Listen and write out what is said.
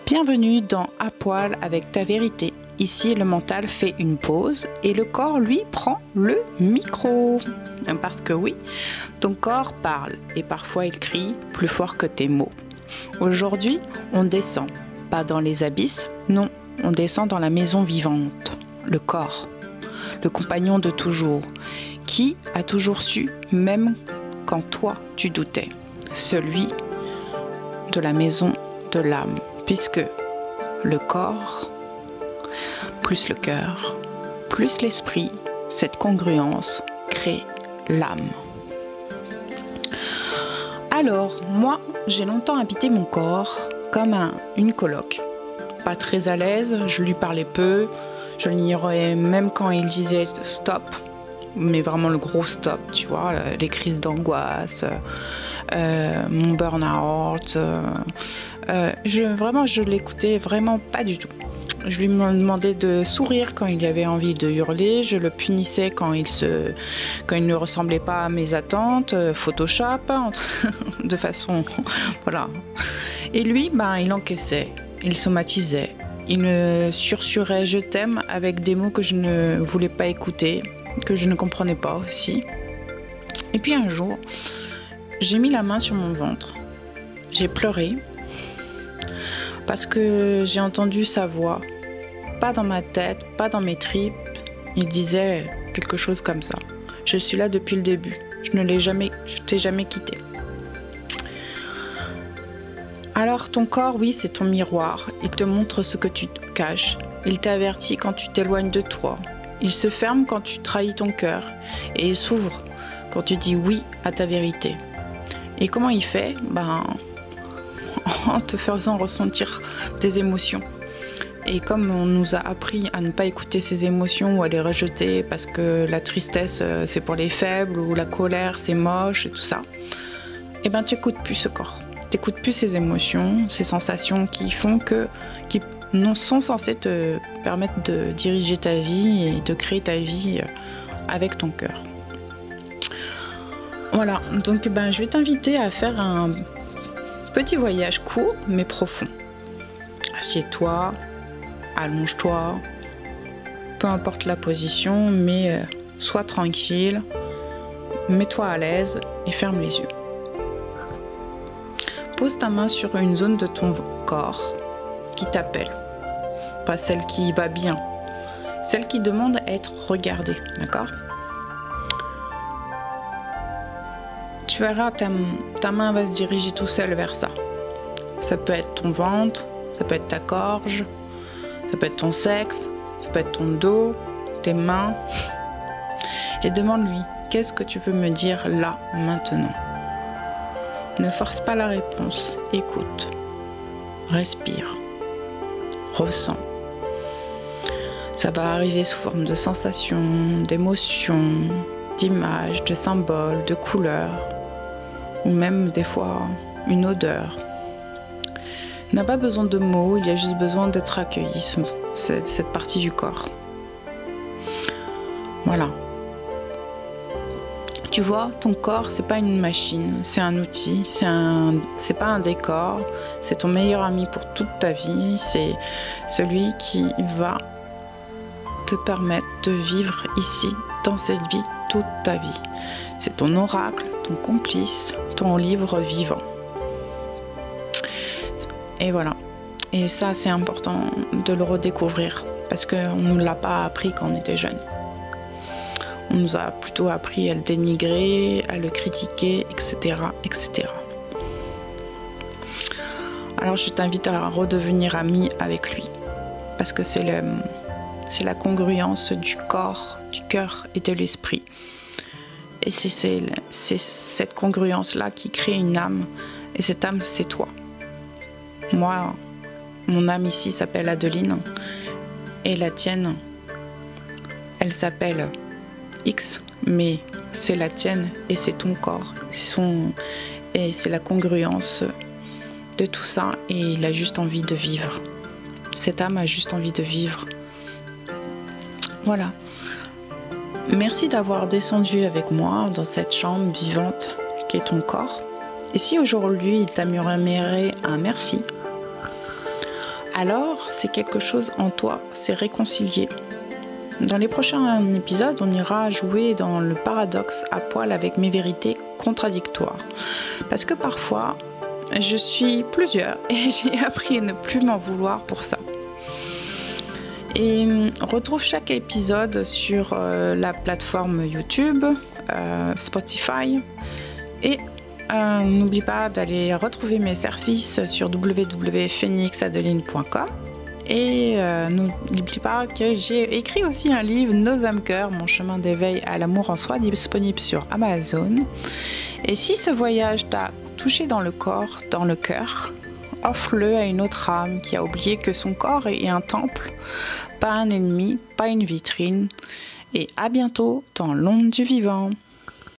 Bienvenue dans À poil avec ta vérité. Ici, le mental fait une pause et le corps, lui, prend le micro. Parce que oui, ton corps parle et parfois il crie plus fort que tes mots. Aujourd'hui, on descend, pas dans les abysses, non, on descend dans la maison vivante, le corps, le compagnon de toujours, qui a toujours su, même quand toi tu doutais, celui de la maison de l'âme, puisque le corps, plus le cœur, plus l'esprit, cette congruence crée l'âme. Alors, moi, j'ai longtemps habité mon corps comme une coloc. Pas très à l'aise, je lui parlais peu, je l'ignorais même quand il disait stop, mais vraiment le gros stop, tu vois, les crises d'angoisse, mon burn-out. Je l'écoutais vraiment pas du tout. Je lui demandais de sourire quand il avait envie de hurler, je le punissais quand il ne ressemblait pas à mes attentes, Photoshop, de façon, voilà. Et lui, il encaissait, il somatisait, il me susurrait je t'aime avec des mots que je ne voulais pas écouter, que je ne comprenais pas aussi. Et puis un jour, j'ai mis la main sur mon ventre, j'ai pleuré, parce que j'ai entendu sa voix, pas dans ma tête, pas dans mes tripes. Il disait quelque chose comme ça. Je suis là depuis le début. Je t'ai jamais quitté. Alors ton corps, oui, c'est ton miroir. Il te montre ce que tu te caches. Il t'avertit quand tu t'éloignes de toi. Il se ferme quand tu trahis ton cœur. Et il s'ouvre quand tu dis oui à ta vérité. Et comment il fait ? En te faisant ressentir des émotions. Et comme on nous a appris à ne pas écouter ces émotions ou à les rejeter parce que la tristesse c'est pour les faibles ou la colère c'est moche et tout ça, tu n'écoutes plus ce corps. Tu n'écoutes plus ces émotions, ces sensations qui sont censées te permettre de diriger ta vie et de créer ta vie avec ton cœur. Voilà, donc je vais t'inviter à faire un petit voyage court mais profond. Assieds-toi, allonge-toi, peu importe la position, mais sois tranquille, mets-toi à l'aise et ferme les yeux. Pose ta main sur une zone de ton corps qui t'appelle, pas celle qui va bien, celle qui demande à être regardée, d'accord ? Tu verras, ta main va se diriger tout seul vers ça. Ça peut être ton ventre, ça peut être ta gorge, ça peut être ton sexe, ça peut être ton dos, tes mains. Et demande-lui, qu'est-ce que tu veux me dire là, maintenant ? Ne force pas la réponse, écoute, respire, ressens. Ça va arriver sous forme de sensations, d'émotions, d'images, de symboles, de couleurs, ou même des fois une odeur. Il n'a pas besoin de mots, il y a juste besoin d'être accueilli, cette partie du corps. Voilà. Tu vois, ton corps, c'est pas une machine, c'est un outil, c'est pas un décor, c'est ton meilleur ami pour toute ta vie, c'est celui qui va te permettre de vivre ici, dans cette vie, toute ta vie. C'est ton oracle, ton complice, ton livre vivant. Et voilà. Et ça, c'est important de le redécouvrir parce qu'on ne nous l'a pas appris quand on était jeune. On nous a plutôt appris à le dénigrer, à le critiquer, etc., etc. Alors, je t'invite à redevenir ami avec lui parce que c'est la congruence du corps, du cœur et de l'esprit. Et c'est cette congruence-là qui crée une âme. Et cette âme, c'est toi. Moi, mon âme ici s'appelle Adeline. Et la tienne, elle s'appelle X. Mais c'est la tienne et c'est ton corps. Et c'est la congruence de tout ça. Et il a juste envie de vivre. Cette âme a juste envie de vivre. Voilà. Merci d'avoir descendu avec moi dans cette chambre vivante qui est ton corps. Et si aujourd'hui il t'a murmuré un merci, alors c'est quelque chose en toi, c'est réconcilié. Dans les prochains épisodes, on ira jouer dans le paradoxe à poil avec mes vérités contradictoires. Parce que parfois, je suis plusieurs et j'ai appris à ne plus m'en vouloir pour ça. Et retrouve chaque épisode sur la plateforme YouTube, Spotify et n'oublie pas d'aller retrouver mes services sur www.phoenixadeline.com. Et n'oublie pas que j'ai écrit aussi un livre, Nos âmes cœurs, mon chemin d'éveil à l'amour en soi, disponible sur Amazon. Et si ce voyage t'a touché dans le corps, dans le cœur, offre-le à une autre âme qui a oublié que son corps est un temple, pas un ennemi, pas une vitrine. Et à bientôt dans l'onde du vivant.